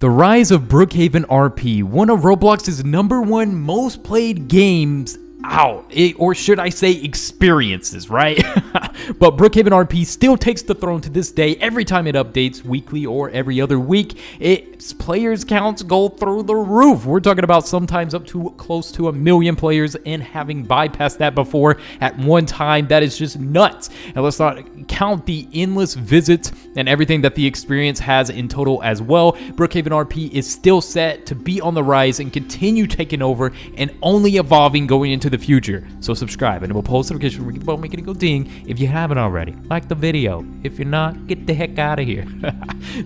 The rise of Brookhaven RP, one of Roblox's #1 most played games out, or should I say experiences, right? But Brookhaven RP still takes the throne to this day. Every time it updates, weekly or every other week, its players counts go through the roof. We're talking about sometimes up to close to 1 million players, and having bypassed that before at one time, that is just nuts. And let's not count the endless visits and everything that the experience has in total as well. Brookhaven RP is still set to be on the rise and continue taking over and only evolving going into the future. So subscribe and it will post notification ring bell, making it go ding if you haven't already. Like the video. If you're not, get the heck out of here.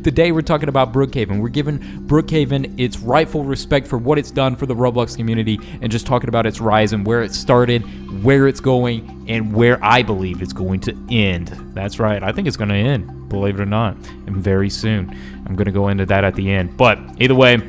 Today we're talking about Brookhaven. We're giving Brookhaven its rightful respect for what it's done for the Roblox community, and just talking about its rise and where it started, where it's going, and where I believe it's going to end. That's right, I think it's going to end, believe it or not, and very soon. I'm going to go into that at the end. But either way,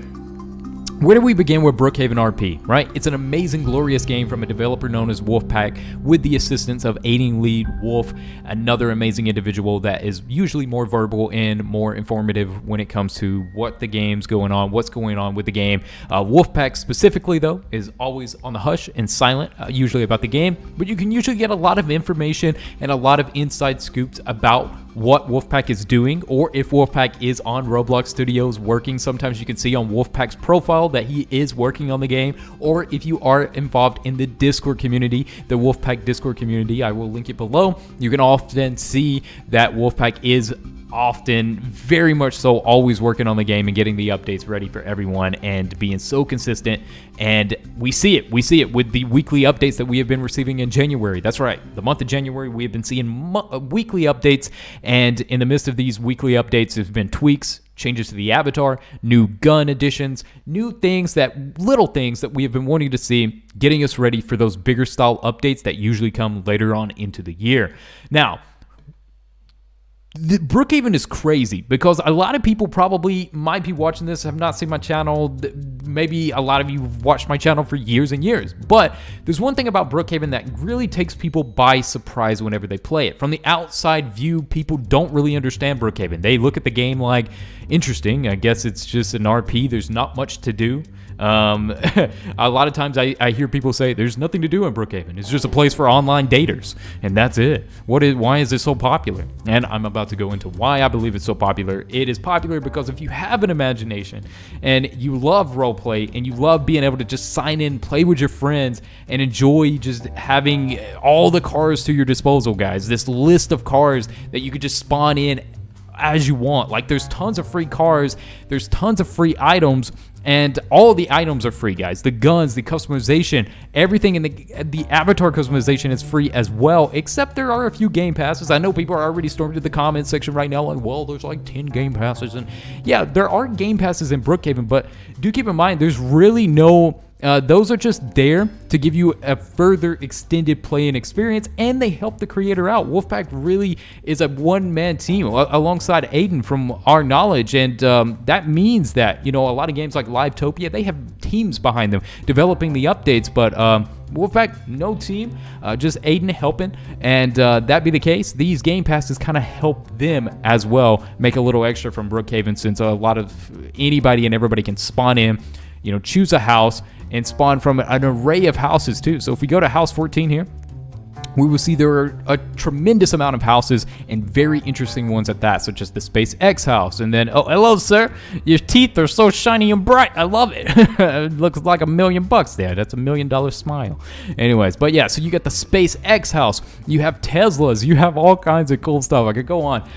where do we begin with Brookhaven RP, right? It's an amazing, glorious game from a developer known as Wolfpack, with the assistance of aiding lead Wolf, another amazing individual that is usually more verbal and more informative when it comes to what the game's going on, what's going on with the game. Wolfpack specifically, though, is always on the hush and silent, usually about the game, but you can usually get a lot of information and a lot of inside scoops about what Wolfpack is doing, or if Wolfpack is on Roblox Studios working. Sometimes you can see on Wolfpack's profile that he is working on the game, or if you are involved in the Discord community, the Wolfpack Discord community, I will link it below. You can often see that Wolfpack is often, very much so, always working on the game and getting the updates ready for everyone and being so consistent. And we see it with the weekly updates that we have been receiving in January. That's right, the month of January we have been seeing weekly updates, and in the midst of these weekly updates there's been tweaks, changes to the avatar, new gun additions, new things, little things that we have been wanting to see, getting us ready for those bigger style updates that usually come later on into the year. Now, Brookhaven is crazy because a lot of people probably might be watching this, have not seen my channel. Maybe a lot of you have watched my channel for years and years. But there's one thing about Brookhaven that really takes people by surprise whenever they play it. From the outside view, people don't really understand Brookhaven. They look at the game like, interesting, I guess it's just an RP, there's not much to do. A lot of times I hear people say there's nothing to do in Brookhaven. It's just a place for online daters, and that's it. Why is it so popular? And I'm about to go into why I believe it's so popular. It is popular because if you have an imagination and you love roleplay and you love being able to just sign in, play with your friends, and enjoy just having all the cars to your disposal, guys. This list of cars that you could just spawn in as you want. Like, there's tons of free cars, there's tons of free items, and all the items are free, guys. The guns, the customization, everything in the avatar customization is free as well, except there are a few game passes. I know people are already storming to the comment section right now like, well, there's like 10 game passes. And yeah, there are game passes in Brookhaven, but do keep in mind there's really no those are just there to give you a further extended playing experience, and they help the creator out. Wolfpack really is a one-man team alongside Aiden, from our knowledge, and that means that, you know, a lot of games like Livetopia, they have teams behind them developing the updates, but Wolfpack, no team, just Aiden helping, and that be the case, these game passes kind of help them as well make a little extra from Brookhaven, since a lot of anybody and everybody can spawn in, you know, choose a house and spawn from an array of houses too. So if we go to house 14 here, we will see there are a tremendous amount of houses, and very interesting ones at that, such as the SpaceX house. And then, oh, hello, sir. Your teeth are so shiny and bright. I love it. It looks like $1 million there. That's $1 million smile. Anyways, but yeah, so you got the SpaceX house. You have Teslas. You have all kinds of cool stuff. I could go on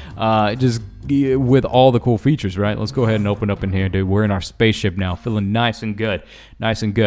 just with all the cool features, right? Let's go ahead and open up in here, dude. We're in our spaceship now, feeling nice and good,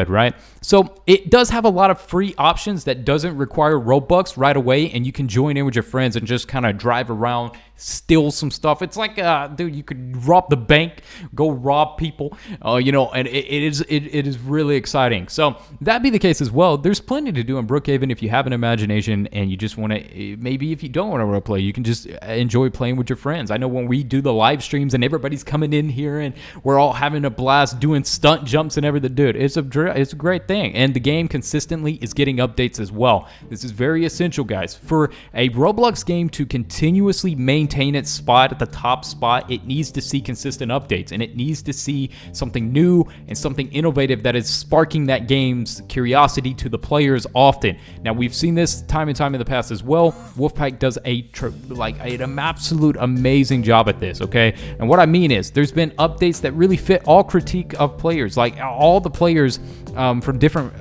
right? So it does have a lot of free options that doesn't require Robux right away, and you can join in with your friends and just kind of drive around, steal some stuff. It's like, dude, you could rob the bank, go rob people, you know, and it is really exciting. So that be the case as well. There's plenty to do in Brookhaven if you have an imagination and you just want to, maybe if you don't want to roleplay, you can just enjoy playing with your friends. I know when we do the live streams and everybody's coming in here and we're all having a blast doing stunt jumps and everything, dude, it's a great thing. And the game consistently is getting updates as well. This is very essential, guys. For a Roblox game to continuously maintain maintain its spot at the top spot, it needs to see consistent updates, and it needs to see something new and something innovative that is sparking that game's curiosity to the players often. Now, we've seen this time and time in the past as well. Wolfpack does an absolute amazing job at this, okay? And what I mean is, there's been updates that really fit all critique of players, like all the players from different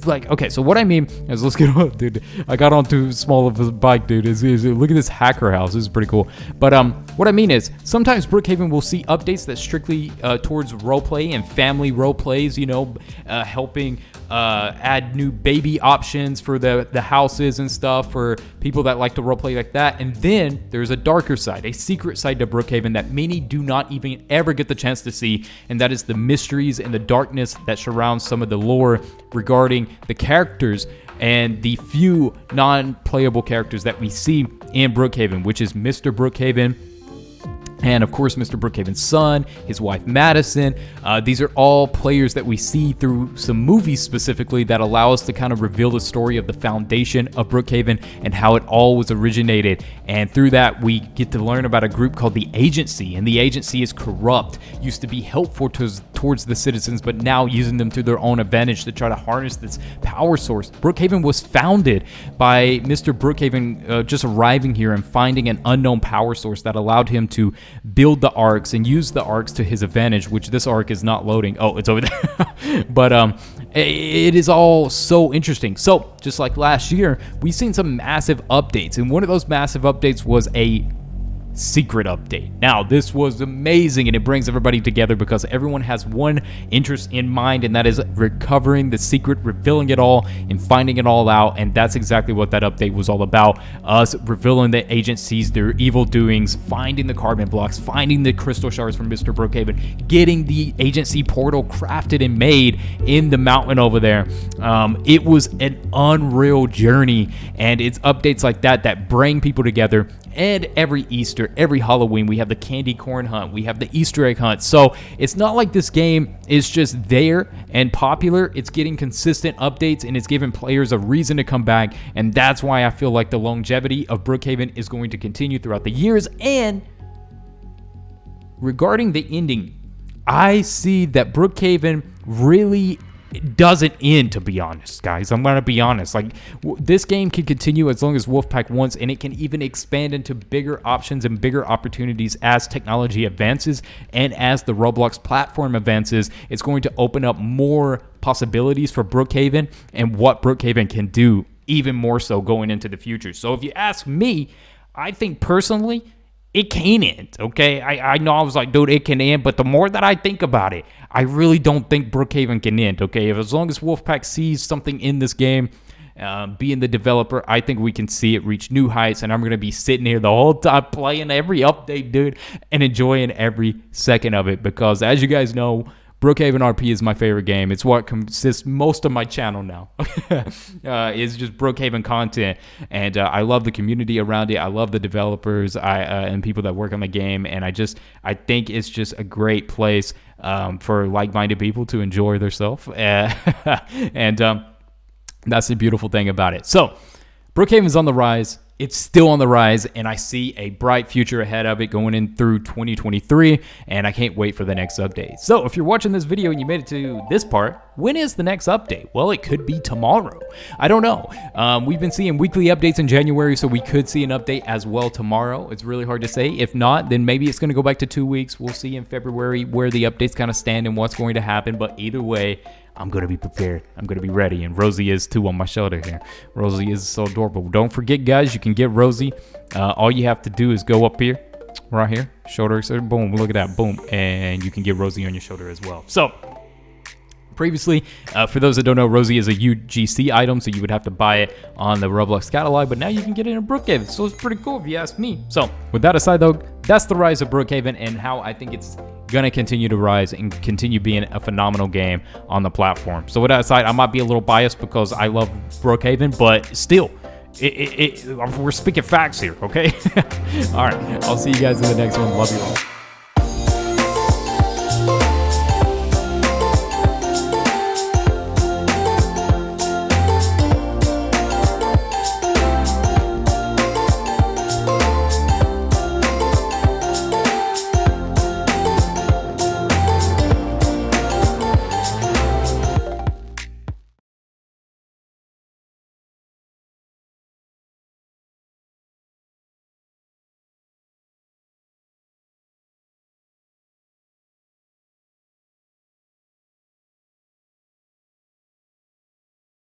okay, so what I mean is, let's get on, dude. I got on too small of a bike, dude. Look at this hacker house. This is pretty cool. But what I mean is, sometimes Brookhaven will see updates that strictly towards roleplay and family roleplays, you know, helping add new baby options for the houses and stuff for people that like to roleplay like that. And then there's a darker side, a secret side to Brookhaven that many do not even ever get the chance to see, and that is the mysteries and the darkness that surrounds some of the lore regarding the characters and the few non-playable characters that we see in Brookhaven, which is Mr. Brookhaven, and of course Mr. Brookhaven's son, his wife Madison. These are all players that we see through some movies specifically that allow us to kind of reveal the story of the foundation of Brookhaven and how it all was originated. And through that, we get to learn about a group called the Agency, and the Agency is corrupt, used to be helpful towards the citizens, but now using them to their own advantage to try to harness this power source. Brookhaven was founded by Mr. Brookhaven just arriving here and finding an unknown power source that allowed him to build the arcs and use the arcs to his advantage, which this arc is not loading. Oh, it's over there. But it is all so interesting. So just like last year, we've seen some massive updates, and one of those massive updates was a secret update. Now, this was amazing, and it brings everybody together because everyone has one interest in mind, and that is recovering the secret, revealing it all, and finding it all out. And that's exactly what that update was all about. Us revealing the agencies, their evil doings, finding the carbon blocks, finding the crystal shards from Mr. Brookhaven, getting the agency portal crafted and made in the mountain over there. It was an unreal journey, and it's updates like that that bring people together. And every Easter, every Halloween, we have the candy corn hunt, we have the Easter egg hunt. So it's not like this game is just there and popular. It's getting consistent updates, and it's giving players a reason to come back. And that's why I feel like the longevity of Brookhaven is going to continue throughout the years. And regarding the ending, I see that Brookhaven really doesn't end, to be honest, guys. I'm gonna be honest. Like, this game can continue as long as Wolfpack wants, and it can even expand into bigger options and bigger opportunities as technology advances and as the Roblox platform advances. It's going to open up more possibilities for Brookhaven and what Brookhaven can do, even more so going into the future. So if you ask me, I think personally it can end, okay? I know I was like, dude, it can end, but the more that I think about it, I really don't think Brookhaven can end, okay? As long as Wolfpack sees something in this game, being the developer, I think we can see it reach new heights, and I'm going to be sitting here the whole time playing every update, dude, and enjoying every second of it, because as you guys know, Brookhaven RP is my favorite game. It's what consists most of my channel now. It's just Brookhaven content, and I love the community around it. I love the developers and people that work on the game, and I think it's just a great place for like-minded people to enjoy themselves, and that's the beautiful thing about it. So Brookhaven is on the rise. It's still on the rise, and I see a bright future ahead of it going in through 2023, and I can't wait for the next update. So if you're watching this video and you made it to this part, when is the next update? Well, it could be tomorrow. I don't know. We've been seeing weekly updates in January, so we could see an update as well tomorrow. It's really hard to say. If not, then maybe it's going to go back to 2 weeks. We'll see in February where the updates kind of stand and what's going to happen, but either way, I'm going to be prepared. I'm going to be ready. And Rosie is too on my shoulder here. Rosie is so adorable. Don't forget, guys, you can get Rosie. All you have to do is go up here, right here, shoulder, boom, look at that, boom. And you can get Rosie on your shoulder as well. So previously, for those that don't know, Rosie is a UGC item, so you would have to buy it on the Roblox catalog, but now you can get it in Brookhaven, so it's pretty cool if you ask me. So with that aside though, that's the rise of Brookhaven and how I think it's gonna continue to rise and continue being a phenomenal game on the platform. So with that aside, I might be a little biased because I love Brookhaven, but still, we're speaking facts here, okay? All right, I'll see you guys in the next one. Love you all.